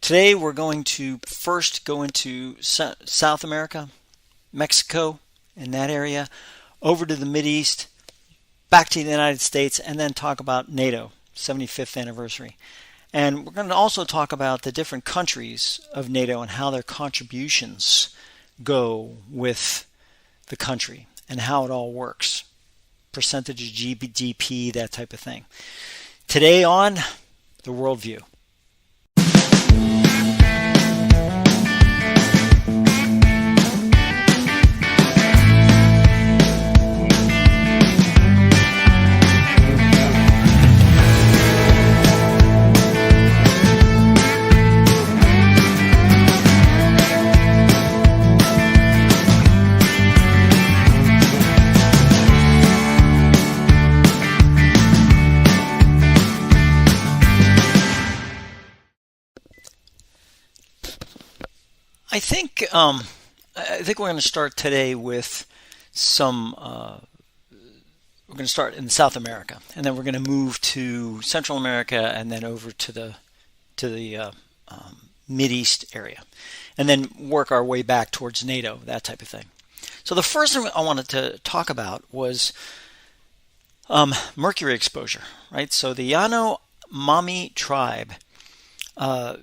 Today we're going to first go into South America, Mexico, in that area, over to the Mideast, back to the United States, and then talk about NATO, 75th anniversary. And we're going to also talk about the different countries of NATO and how their contributions go with the country and how it all works. Percentage of GDP, that type of thing. Today on The Worldview. I think we're going to start today with some. We're going to start in South America, and then we're going to move to Central America, and then over to the Mideast area, and then work our way back towards NATO, that type of thing. So the first thing I wanted to talk about was mercury exposure, right? So the Yanomami tribe, a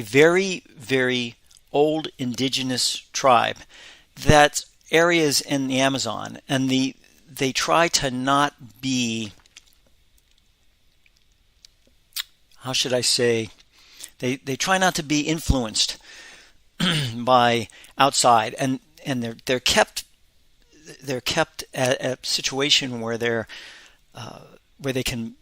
very, very old indigenous tribe, that areas in the Amazon, and they try to not be, how should I say, they try not to be influenced by outside, and they're kept at a situation where they can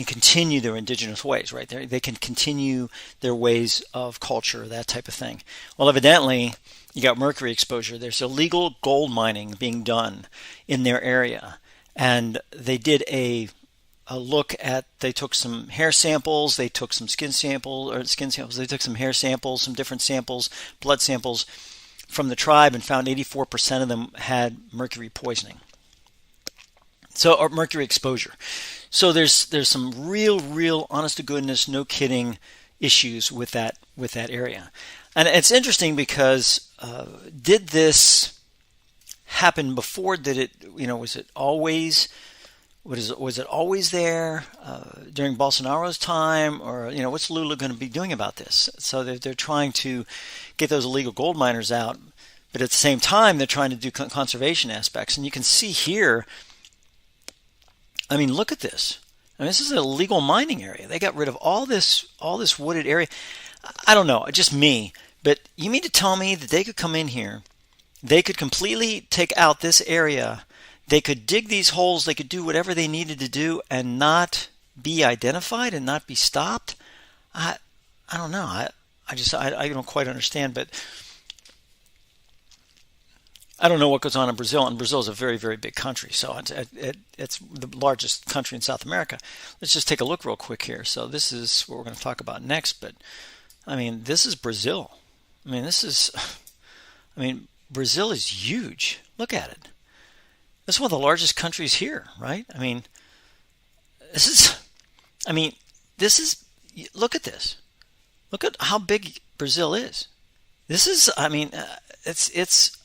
continue their indigenous ways, right? They can continue their ways of culture, that type of thing. Well, evidently, you got mercury exposure. There's illegal gold mining being done in their area. And they did a look at, they took some hair samples, they took some skin samples, they took some hair samples, some different samples, blood samples from the tribe, and found 84% of them had mercury poisoning. Or mercury exposure. So there's some real honest to goodness, no kidding issues with that area. And it's interesting because did this happen before? Did it, was it always there during Bolsonaro's time, or what's Lula going to be doing about this? So they're trying to get those illegal gold miners out, but at the same time they're trying to do conservation aspects. And you can see here, I mean, look at this. I mean, this is a legal mining area. They got rid of all this wooded area. I don't know, just me. But you mean to tell me that they could come in here, they could completely take out this area, they could dig these holes, they could do whatever they needed to do and not be identified and not be stopped? I don't know. I don't quite understand, but I don't know what goes on in Brazil, and Brazil is a very, very big country, so it's the largest country in South America. Let's just take a look real quick here. So this is what we're going to talk about next, but I mean, this is Brazil. Brazil is huge. Look at it. This is one of the largest countries here, right? Look at this. Look at how big Brazil is. This is, it's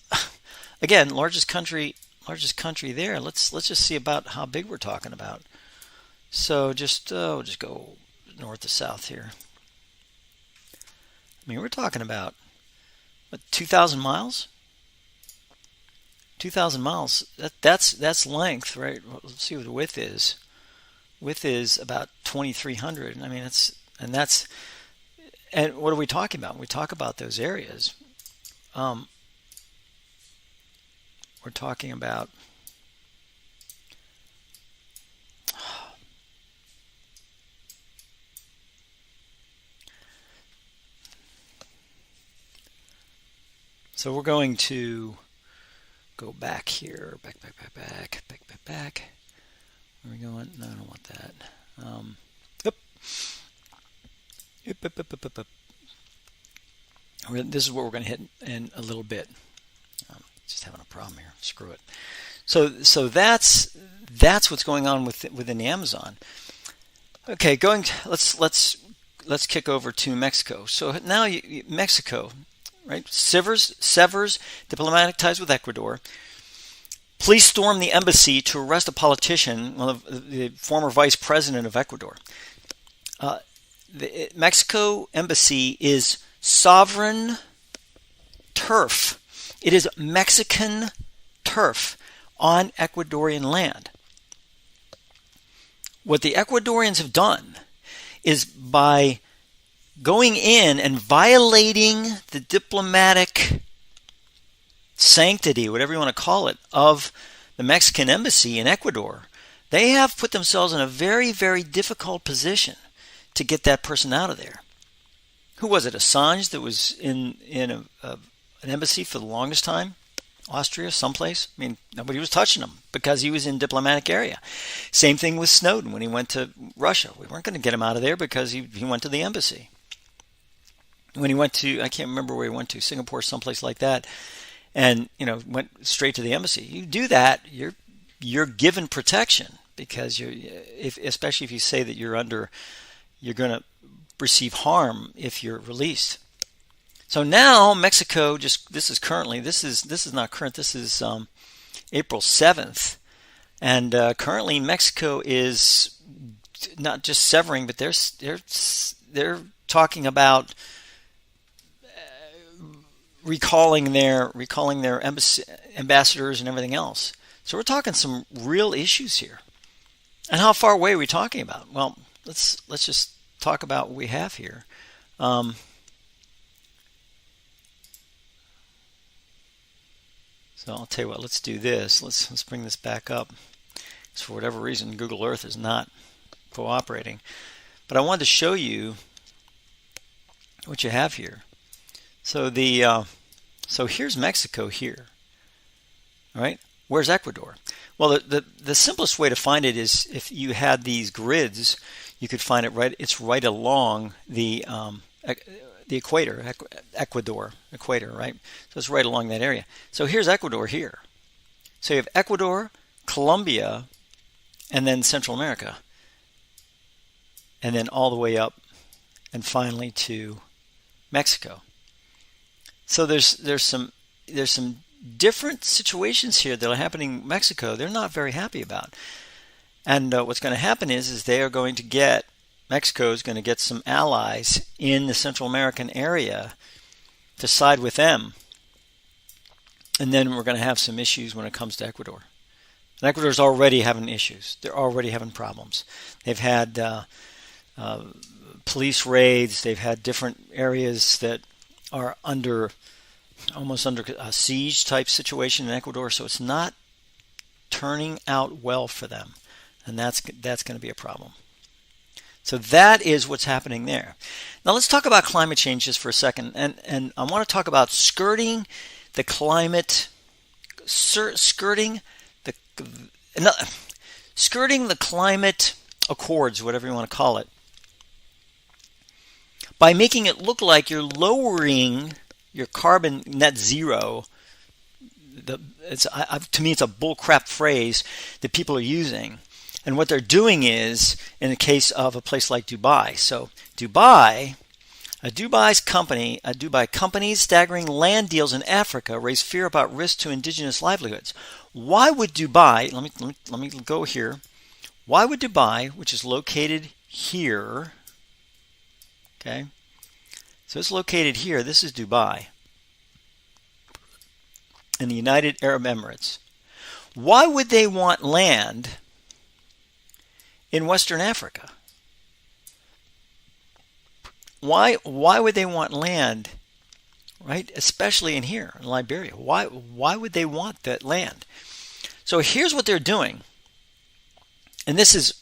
again, largest country there. Let's just see about how big we're talking about. So we'll just go north to south here. I mean, we're talking about 2,000 miles. 2,000 miles. That's length, right? Let's see what the width is. Width is about 2,300. I mean, and what are we talking about? When we talk about those areas. We're talking about so we're going to go back here, back. Where are we going? No, I don't want that. This is what we're going to hit in a little bit. Just having a problem here. Screw it. So that's what's going on within the Amazon. Okay, let's let's kick over to Mexico. So now Mexico, right, severs diplomatic ties with Ecuador. Police storm the embassy to arrest a politician, the former vice president of Ecuador. The Mexico embassy is sovereign turf. It is Mexican turf on Ecuadorian land. What the Ecuadorians have done is by going in and violating the diplomatic sanctity, whatever you want to call it, of the Mexican embassy in Ecuador, they have put themselves in a very, very difficult position to get that person out of there. Who was it? Assange that was in an embassy for the longest time? Austria, someplace? I mean, nobody was touching him because he was in diplomatic area. Same thing with Snowden when he went to Russia. We weren't going to get him out of there because he went to the embassy. When he went to, I can't remember where he went to, Singapore, someplace like that, and went straight to the embassy. You do that, you're given protection because especially if you say that you're going to receive harm if you're released. So now Mexico this is not current. This is April 7th, and currently Mexico is not just severing, but they're talking about recalling their ambassadors and everything else. So we're talking some real issues here. And how far away are we talking about? Well, let's just talk about what we have here. So I'll tell you what, let's do this. Let's bring this back up. Because for whatever reason, Google Earth is not cooperating. But I wanted to show you what you have here. So so here's Mexico here. All right? Where's Ecuador? Well, the simplest way to find it is if you had these grids, you could find it right. It's right along the equator, equator, right? So it's right along that area. So here's Ecuador here. So you have Ecuador, Colombia, and then Central America, and then all the way up, and finally to Mexico. So there's some different situations here that are happening in Mexico. They're not very happy about, and what's going to happen is they are going to get. Mexico is going to get some allies in the Central American area to side with them. And then we're going to have some issues when it comes to Ecuador. And Ecuador's already having issues. They're already having problems. They've had police raids. They've had different areas that are almost under a siege type situation in Ecuador. So it's not turning out well for them. And that's going to be a problem. So that is what's happening there. Now let's talk about climate change just for a second, and I want to talk about skirting the climate accords, whatever you want to call it, by making it look like you're lowering your carbon net zero. To me, it's a bullcrap phrase that people are using. And what they're doing is, in the case of a place like Dubai. So Dubai, a Dubai company's staggering land deals in Africa raise fear about risk to indigenous livelihoods. Why would Dubai, let me go here. Why would Dubai, which is located here, okay, so it's located here, this is Dubai, in the United Arab Emirates. Why would they want land in Western Africa? Why would they want land, right? Especially in here, in Liberia. Why would they want that land? So here's what they're doing. And this is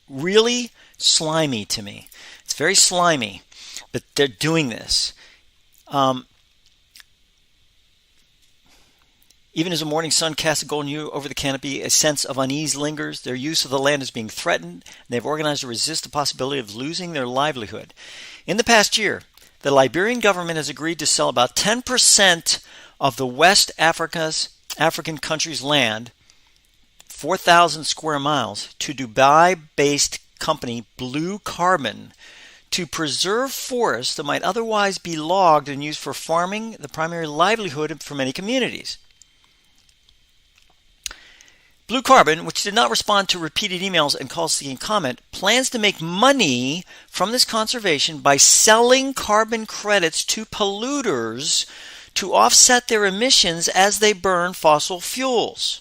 really slimy to me. It's very slimy, but they're doing this. Even as the morning sun casts a golden hue over the canopy, a sense of unease lingers. Their use of the land is being threatened, and they've organized to resist the possibility of losing their livelihood. In the past year, the Liberian government has agreed to sell about 10% of the West African country's land, 4,000 square miles, to Dubai-based company Blue Carbon to preserve forests that might otherwise be logged and used for farming, the primary livelihood for many communities. Blue Carbon, which did not respond to repeated emails and calls seeking comment, plans to make money from this conservation by selling carbon credits to polluters to offset their emissions as they burn fossil fuels.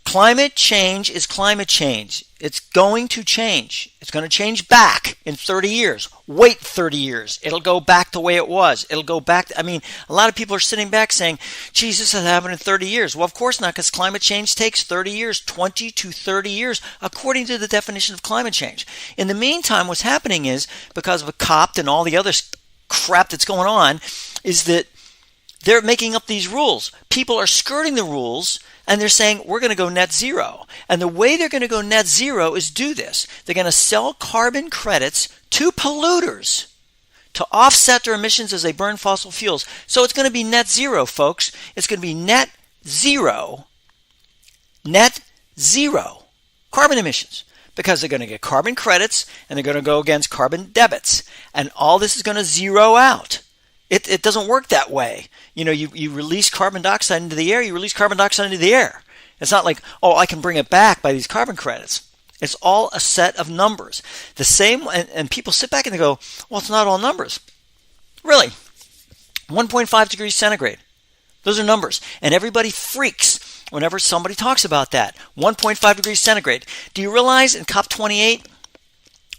Climate change is climate change. It's going to change. It's going to change back in 30 years. Wait 30 years. It'll go back the way it was. It'll go back. A lot of people are sitting back saying, Jesus, it'll happen in 30 years. Well, of course not, because climate change takes 30 years, 20 to 30 years, according to the definition of climate change. In the meantime, what's happening is, because of a COP and all the other crap that's going on, is that they're making up these rules. People are skirting the rules, and they're saying, we're going to go net zero. And the way they're going to go net zero is do this. They're going to sell carbon credits to polluters to offset their emissions as they burn fossil fuels. So it's going to be net zero, folks. It's going to be net zero carbon emissions, because they're going to get carbon credits and they're going to go against carbon debits. And all this is going to zero out. It doesn't work that way. You release carbon dioxide into the air, you release carbon dioxide into the air. It's not like, I can bring it back by these carbon credits. It's all a set of numbers. The same, and people sit back and they go, well, it's not all numbers. Really? 1.5 degrees centigrade. Those are numbers. And everybody freaks whenever somebody talks about that. 1.5 degrees centigrade. Do you realize in COP28,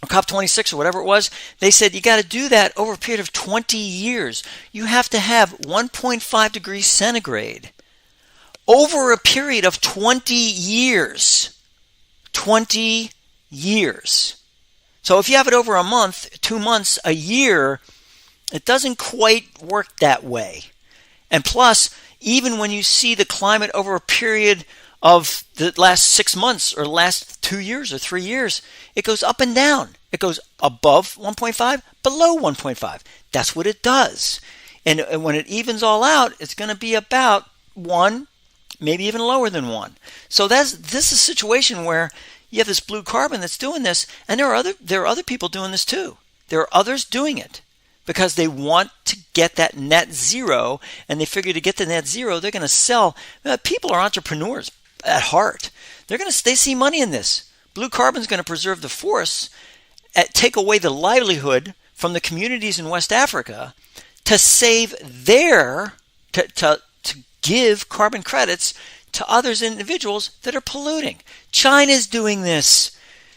or COP26 or whatever it was, they said you got to do that over a period of 20 years. You have to have 1.5 degrees centigrade over a period of 20 years. 20 years. So if you have it over a month, 2 months, a year, it doesn't quite work that way. And plus, even when you see the climate over a period of the last 6 months or last 2 years or 3 years, it goes up and down. It goes above 1.5, below 1.5. That's what it does. And when it evens all out, it's going to be about 1, maybe even lower than 1. So this is a situation where you have this blue carbon that's doing this, and there are other people doing this too. There are others doing it because they want to get that net zero, and they figure to get to net zero, they're going to sell. People are entrepreneurs at heart. They see money in this. Blue carbon is going to preserve the forests, take away the livelihood from the communities in West Africa, to save to give carbon credits to others, individuals that are polluting. China's doing this.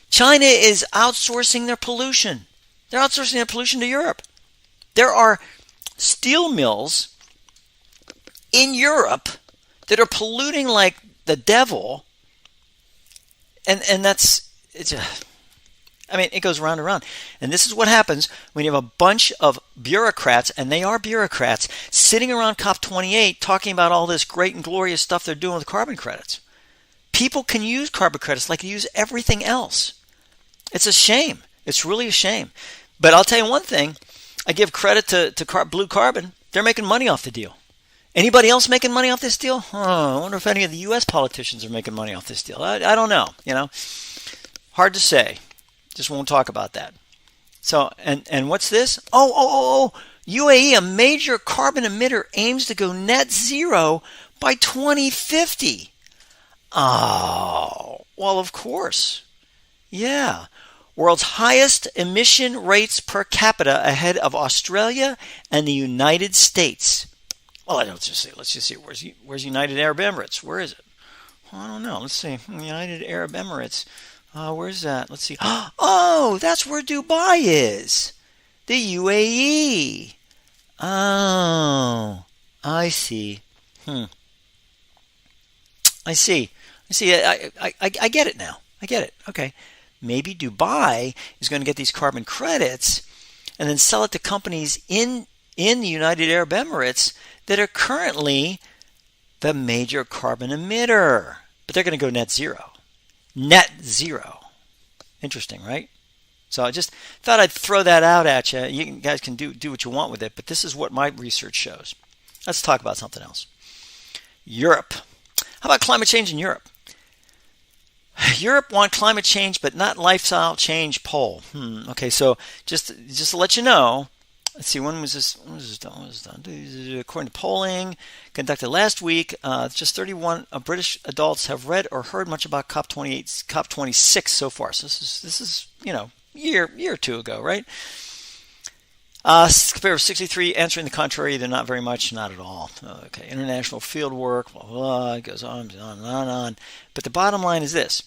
China is outsourcing their pollution. They're outsourcing their pollution to Europe. There are steel mills in Europe that are polluting like the devil, and it goes round and round. And this is what happens when you have a bunch of bureaucrats, and they are bureaucrats, sitting around COP28 talking about all this great and glorious stuff they're doing with carbon credits. People can use carbon credits like they use everything else. It's a shame. It's really a shame. But I'll tell you one thing. I give credit to Blue Carbon. They're making money off the deal. Anybody else making money off this deal? I wonder if any of the U.S. politicians are making money off this deal. I don't know. Hard to say. Just won't talk about that. So, and what's this? UAE, a major carbon emitter, aims to go net zero by 2050. Oh, well, of course. Yeah. World's highest emission rates per capita, ahead of Australia and the United States. Well, let's just see. Where's United Arab Emirates? Where is it? I don't know. Let's see. United Arab Emirates. Where's that? Let's see. Oh, that's where Dubai is. The UAE. Oh, I see. I see. I get it now. I get it. Okay. Maybe Dubai is going to get these carbon credits and then sell it to companies in the United Arab Emirates that are currently the major carbon emitter. But they're going to go net zero. Net zero. Interesting, right? So I just thought I'd throw that out at you. You guys can do what you want with it, but this is what my research shows. Let's talk about something else. Europe. How about climate change in Europe? Europe want climate change, but not lifestyle change poll. Okay, so just to let you know, let's see, when was this? When was this done? When was this done? According to polling conducted last week, just 31 British adults have read or heard much about COP28, COP26 so far. So this is year or two ago, right? Compared with 63 answering the contrary, either not very much, not at all. Okay, international field work, blah, blah, it goes on and on and on and on. But the bottom line is this.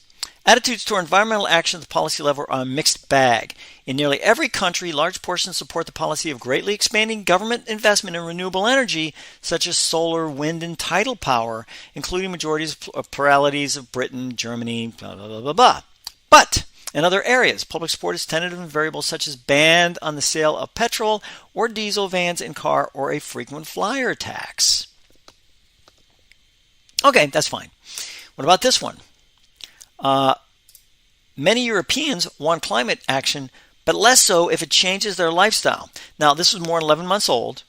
Attitudes toward environmental action at the policy level are a mixed bag. In nearly every country, large portions support the policy of greatly expanding government investment in renewable energy, such as solar, wind, and tidal power, including majorities of pluralities of Britain, Germany, blah, blah, blah, blah, blah. But in other areas, public support is tentative and variable, such as banned on the sale of petrol or diesel vans in car or a frequent flyer tax. Okay, that's fine. What about this one? Many Europeans want climate action, but less so if it changes their lifestyle. Now, this was more than 11 months old,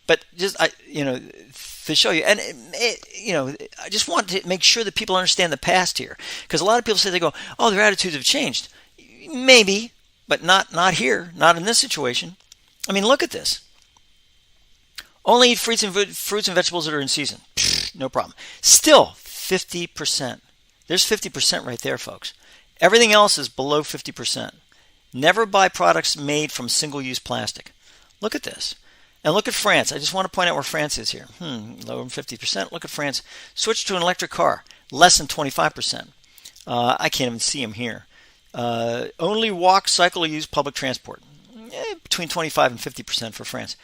but just to show you, and I just want to make sure that people understand the past here, because a lot of people say, they go, oh, their attitudes have changed. Maybe, but not here, not in this situation. I mean, look at this. Only eat fruits and vegetables that are in season. No problem. Still 50%. There's 50% right there, folks. Everything else is below 50%. Never buy products made from single-use plastic. Look at this. And look at France. I just want to point out where France is here. Lower than 50%. Look at France. Switch to an electric car. Less than 25%. I can't even see them here. Only walk, cycle, or use public transport. Between 25 and 50% for France.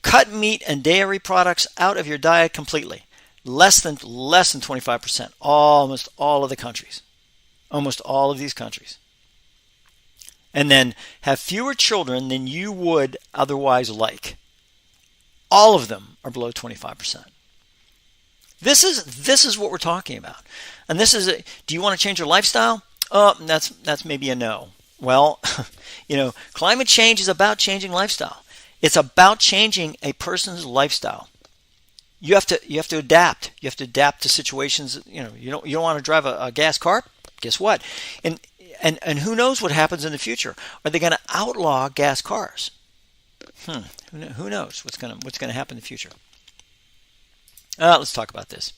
Cut meat and dairy products out of your diet completely. Less than 25%. Almost all of the countries. Almost all of these countries. And then have fewer children than you would otherwise like. All of them are below 25%. This is what we're talking about. And do you want to change your lifestyle? That's maybe a no. Well, climate change is about changing lifestyle. It's about changing a person's lifestyle. You have to adapt. You have to adapt to situations. You don't want to drive a gas car. Guess what? And who knows what happens in the future? Are they going to outlaw gas cars? Who knows what's going to happen in the future? Let's talk about this.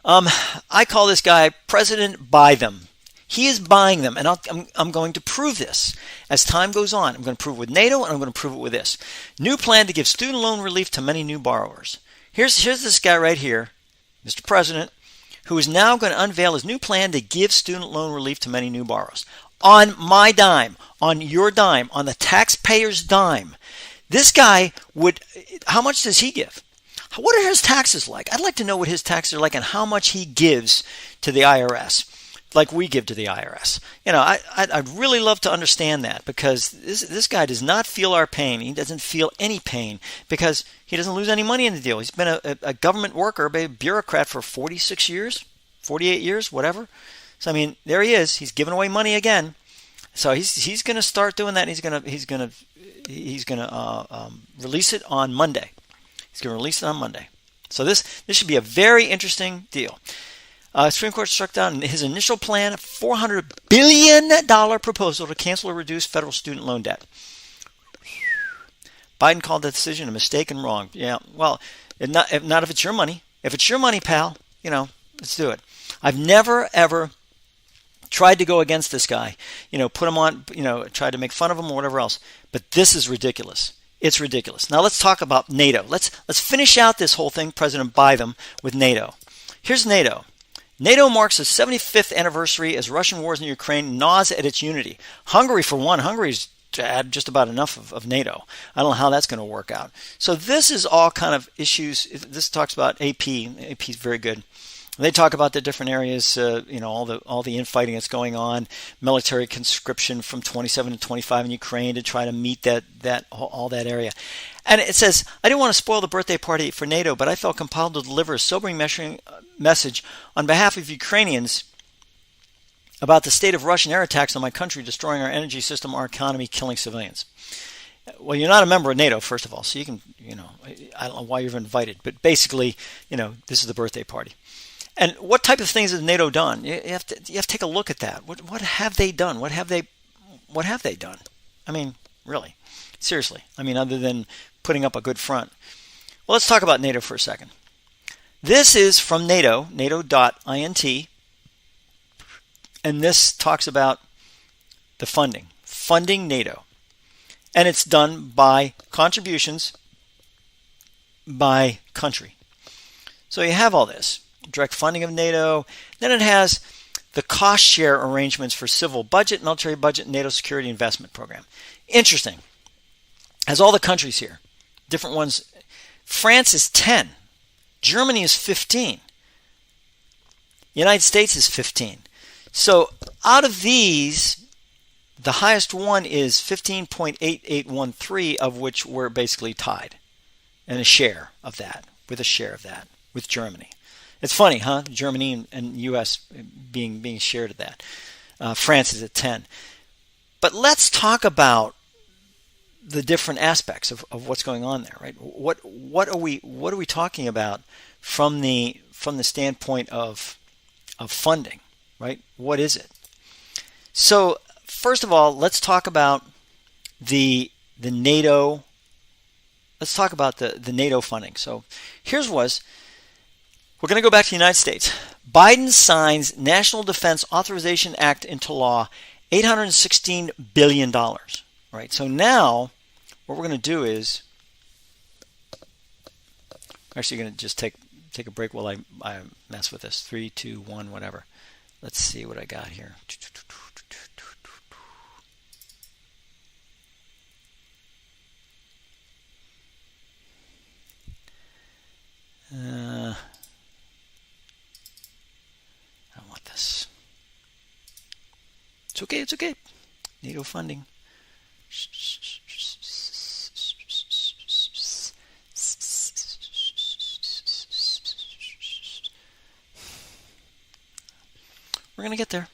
I call this guy President Buy Them. He is buying them, and I'm going to prove this as time goes on. I'm going to prove it with NATO, and I'm going to prove it with this. New plan to give student loan relief to many new borrowers. Here's this guy right here, Mr. President, who is now going to unveil his new plan to give student loan relief to many new borrowers. On my dime, on your dime, on the taxpayer's dime. This guy how much does he give? What are his taxes like? I'd like to know what his taxes are like and how much he gives to the IRS, like we give to the IRS. I'd really love to understand that, because this guy does not feel our pain. He doesn't feel any pain because he doesn't lose any money in the deal. He's been a government worker, a bureaucrat for 46 years, 48 years, whatever. So I mean, there he is. He's giving away money again. So he's going to start doing that. And he's going to release it on Monday. He's going to release it on Monday. So this should be a very interesting deal. Supreme Court struck down his initial plan, a $400 billion proposal to cancel or reduce federal student loan debt. Biden called the decision a mistake and wrong. Yeah, well, not if it's your money. If it's your money, pal, let's do it. I've never, ever tried to go against this guy, put him on, tried to make fun of him or whatever else. But this is ridiculous. It's ridiculous. Now let's talk about NATO. Let's finish out this whole thing, President Biden, with NATO. Here's NATO. NATO marks the 75th anniversary as Russian wars in Ukraine gnaws at its unity. Hungary, for one, Hungary's had just about enough of NATO. I don't know how that's going to work out. So this is all kind of issues. This talks about AP. AP is very good. They talk about the different areas, all the infighting that's going on, military conscription from 27 to 25 in Ukraine to try to meet all that area. And it says, I didn't want to spoil the birthday party for NATO, but I felt compelled to deliver a sobering message on behalf of Ukrainians about the state of Russian air attacks on my country, destroying our energy system, our economy, killing civilians. Well, you're not a member of NATO, first of all, so you can, I don't know why you're invited, but basically, this is the birthday party. And what type of things has NATO done? You have to take a look at that. What have they done? What have they done? I mean, really, seriously. I mean, other than putting up a good front. Well, let's talk about NATO for a second. This is from NATO, NATO.int, and this talks about the funding NATO. And it's done by contributions by country. So you have all this. Direct funding of NATO. Then it has the cost share arrangements for civil budget, military budget, NATO security investment program. Interesting. Has all the countries here. Different ones. France is 10. Germany is 15. United States is 15. So out of these, the highest one is 15.8813, of which we're basically tied. And a share of that, with Germany. It's funny, huh? Germany and U.S. being shared at that. France is at 10. But let's talk about the different aspects of what's going on there, right? What are we talking about from the standpoint of funding, right? What is it? So first of all, let's talk about the NATO. Let's talk about the NATO funding. So we're going to go back to the United States. Biden signs National Defense Authorization Act into law, $816 billion. Right. So now what we're going to do is actually going to just take a break while I mess with this. 3, 2, 1, whatever. Let's see what I got here. I don't want this. It's okay. NATO funding. We're going to get there.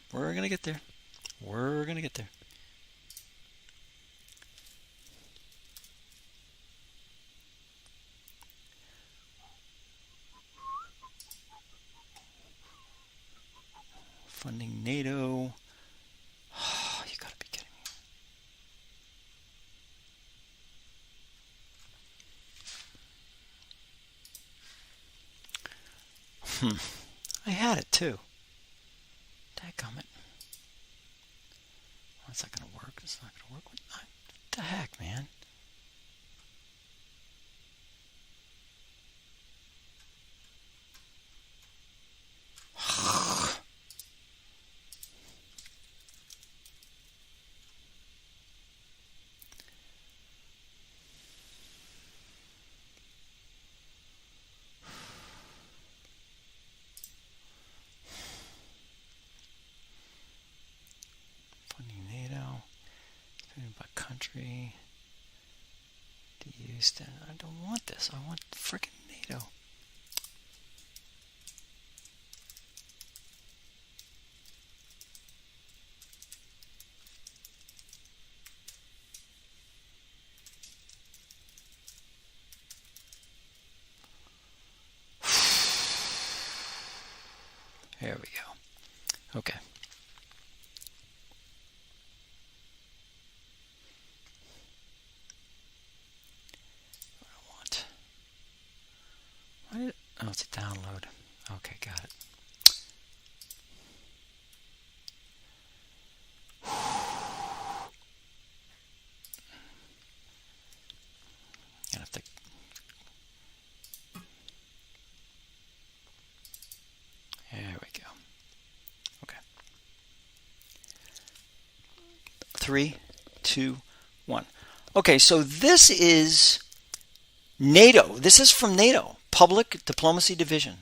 Funding NATO. Oh, you gotta be kidding me. I had it too. Dadgummit. That's not gonna work. What the heck, man? Country to use that. I don't want this. I want frickin' NATO. There we go. Okay. Oh, it's a download. Okay, got it. Gonna have to. There we go. Okay. 3, 2, 1. Okay, so this is NATO. This is from NATO. Public Diplomacy Division,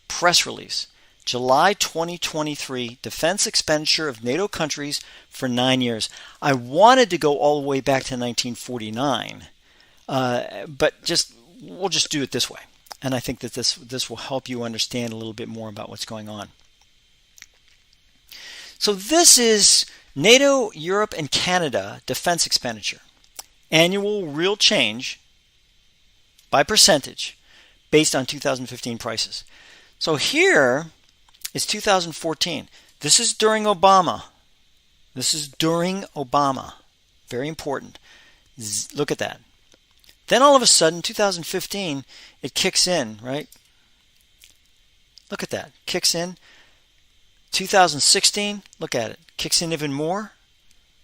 press release, July 2023, defense expenditure of NATO countries for 9 years. I wanted to go all the way back to 1949, but we'll just do it this way. And I think that this will help you understand a little bit more about what's going on. So this is NATO, Europe, and Canada defense expenditure. Annual real change by percentage, based on 2015 prices. So here is 2014. This is during Obama. This is during Obama. Very important. Look at that. Then all of a sudden, 2015, it kicks in, right? Look at that. Kicks in. 2016, look at it. Kicks in even more.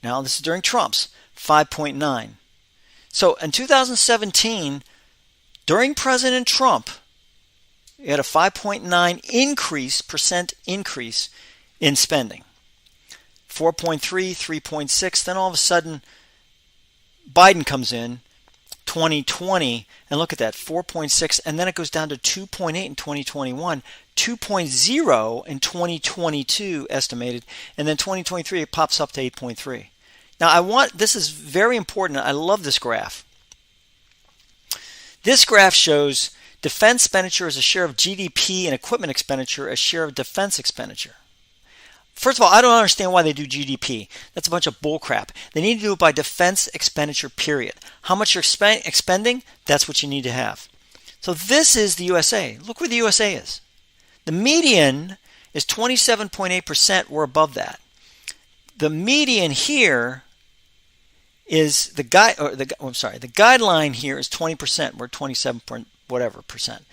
Now this is during Trump's 5.9. So in 2017, during President Trump, you had a 5.9 percent increase in spending. 4.3, 3.6. Then all of a sudden, Biden comes in, 2020, and look at that, 4.6, and then it goes down to 2.8 in 2021, 2.0 in 2022 estimated, and then 2023 it pops up to 8.3. Now this is very important. I love this graph. This graph shows defense expenditure as a share of GDP and equipment expenditure as share of defense expenditure. First of all, I don't understand why they do GDP. That's a bunch of bullcrap. They need to do it by defense expenditure, period. How much you're expending, that's what you need to have. So this is the USA. Look where the USA is. The median is 27.8%. We're above that. The median here is the guideline here is 20%. We're 27 whatever percent.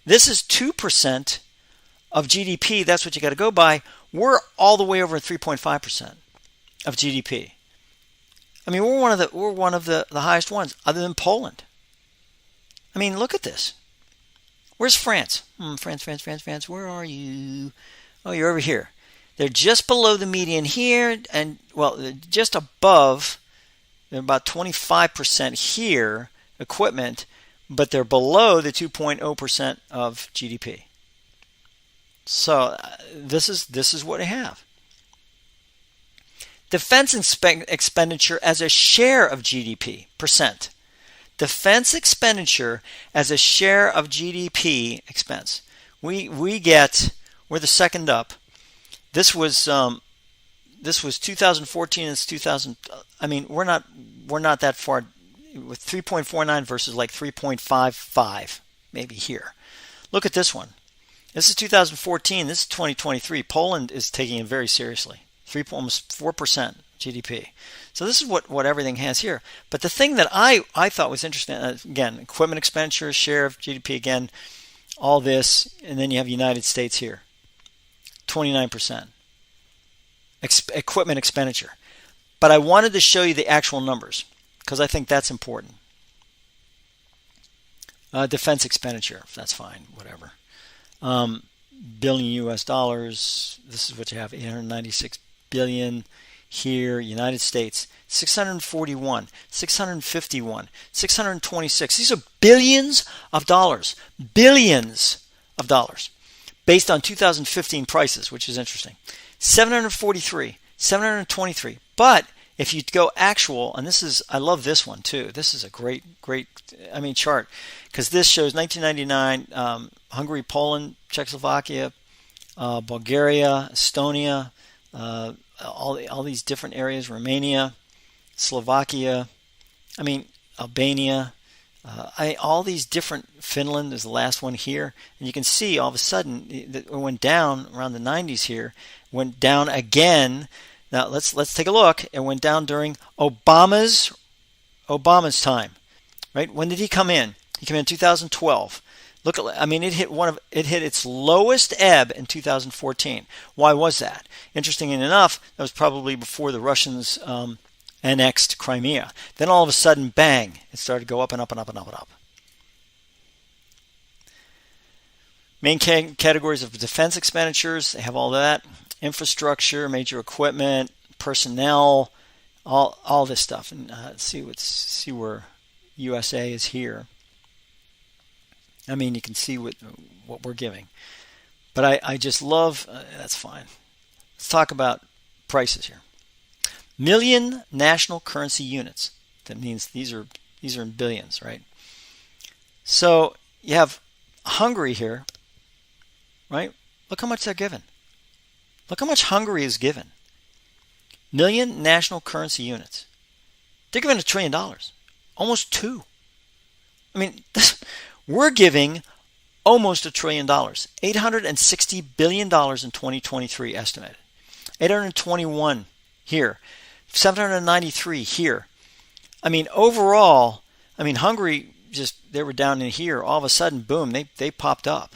This is 2% of GDP. That's what you got to go by. We're all the way over at 3.5% of GDP. I mean, we're one of the highest ones, other than Poland. I mean, look at this. Where's France? France. Where are you? Oh, you're over here. They're just below the median here, and just above. They're about 25% here, equipment, but they're below the 2.0% of GDP. So this is what I have. Defense expenditure as a share of GDP, percent. Defense expenditure as a share of GDP expense. We're the second up. This was 2014. It's 2000. I mean, we're not that far with 3.49 versus like 3.55 maybe here. Look at this one. This is 2014. This is 2023. Poland is taking it very seriously. Almost 4% GDP. So this is what everything has here. But the thing that I thought was interesting, again, equipment expenditure, share of GDP, again, all this, and then you have United States here, 29%. Equipment expenditure. But I wanted to show you the actual numbers because I think that's important. Defense expenditure, that's fine, whatever. Billion US dollars. This is what you have, 896 billion here. United States, 641, 651, 626. These are billions of dollars. Billions of dollars based on 2015 prices, which is interesting. 743, 723. But if you go actual, and I love this one too. This is a great chart because this shows 1999, Hungary, Poland, Czechoslovakia, Bulgaria, Estonia, all these different areas, Romania, Slovakia, Albania, all these different, Finland is the last one here, and you can see all of a sudden it went down around the 90s here, went down again. Now let's take a look. It went down during Obama's time, right? When did he come in? He came in 2012. Look, it hit its lowest ebb in 2014. Why was that? Interestingly enough, that was probably before the Russians annexed Crimea. Then all of a sudden, bang, it started to go up and up and up and up and up. Main categories of defense expenditures, they have all that. Infrastructure, major equipment, personnel, all this stuff. And see where USA is here. You can see what we're giving. But I just love, that's fine. Let's talk about prices here. Million national currency units. That means these are in billions, right? So you have Hungary here, right? Look how much they're given. Look how much Hungary is given. Million national currency units. They're given $1 trillion. Almost two. We're giving almost $1 trillion. $860 billion in 2023 estimated. 821 here. 793 here. I mean, overall, I mean, Hungary they were down in here. All of a sudden, boom, they popped up.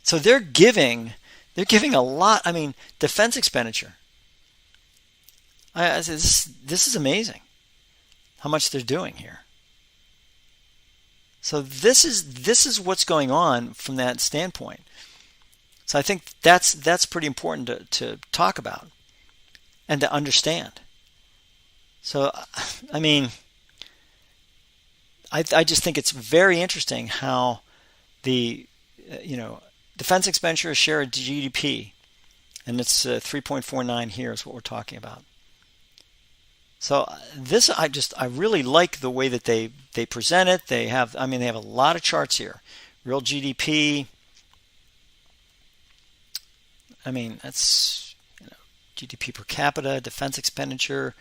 So they're giving a lot. I mean, defense expenditure. I said, this is amazing how much they're doing here. So this is what's going on from that standpoint. So I think that's pretty important to talk about and to understand. So, I mean, I just think it's very interesting how the defense expenditure is share of GDP, and it's 3.49 here is what we're talking about. So this I really like the way that they present it. They have a lot of charts here. Real GDP. I mean, that's GDP per capita, defense expenditure.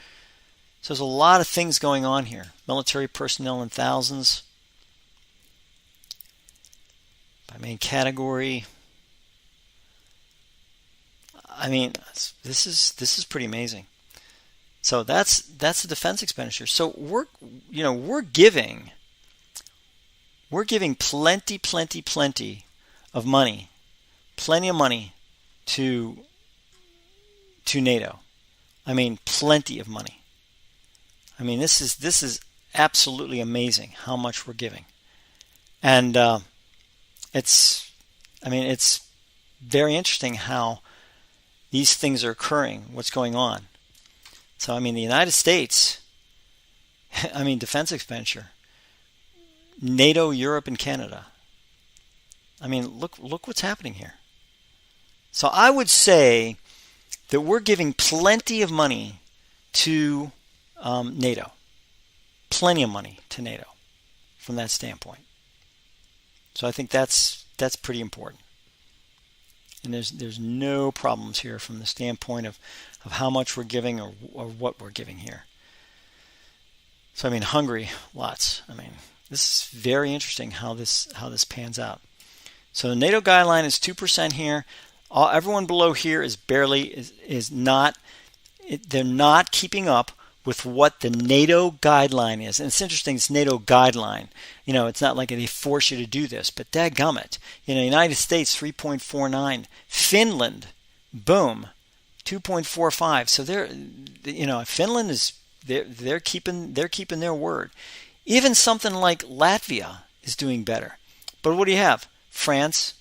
So there's a lot of things going on here. Military personnel in thousands. By main category. I mean, this is pretty amazing. So that's the defense expenditure. So we're giving plenty of money, to NATO. I mean, plenty of money. I mean, this is absolutely amazing how much we're giving, and it's very interesting how these things are occurring. What's going on? So, I mean, the United States, I mean, defense expenditure, NATO, Europe, and Canada. I mean, look what's happening here. So I would say that we're giving plenty of money to NATO. Plenty of money to NATO from that standpoint. So I think that's pretty important. And there's no problems here from the standpoint of how much we're giving or what we're giving here. So I mean, Hungary, lots. I mean, this is very interesting how this pans out. So the NATO guideline is 2% here. Everyone below here is not. They're not keeping up with what the NATO guideline is. And it's interesting, it's NATO guideline. It's not like they force you to do this, but dadgummit. United States, 3.49. Finland, boom, 2.45. So Finland is, they're keeping their word. Even something like Latvia is doing better. But what do you have? France,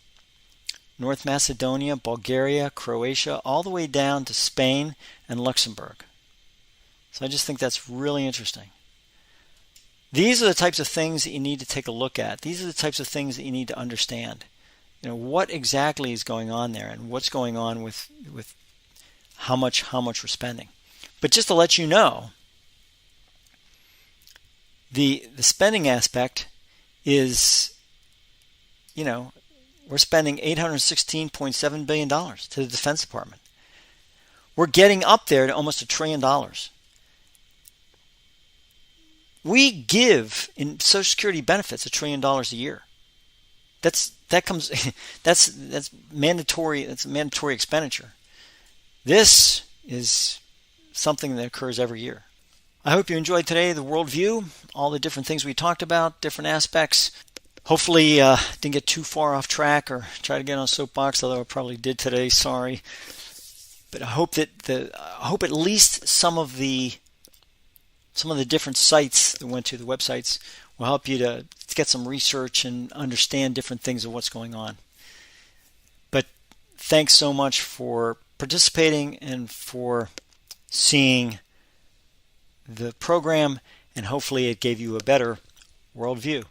North Macedonia, Bulgaria, Croatia, all the way down to Spain and Luxembourg. So I just think that's really interesting. These are the types of things that you need to take a look at. These are the types of things that you need to understand. What exactly is going on there, and what's going on with how much we're spending. But just to let you know, the spending aspect is, we're spending $816.7 billion to the Defense Department. We're getting up there to almost $1 trillion. We give in Social Security benefits $1 trillion a year. That's mandatory. That's a mandatory expenditure. This is something that occurs every year. I hope you enjoyed today the worldview, all the different things we talked about, different aspects. Hopefully, didn't get too far off track or try to get on a soapbox, although I probably did today. Sorry, but I hope at least some of the different sites that went to the websites will help you to get some research and understand different things of what's going on. But thanks so much for participating and for seeing the program, and hopefully it gave you a better worldview.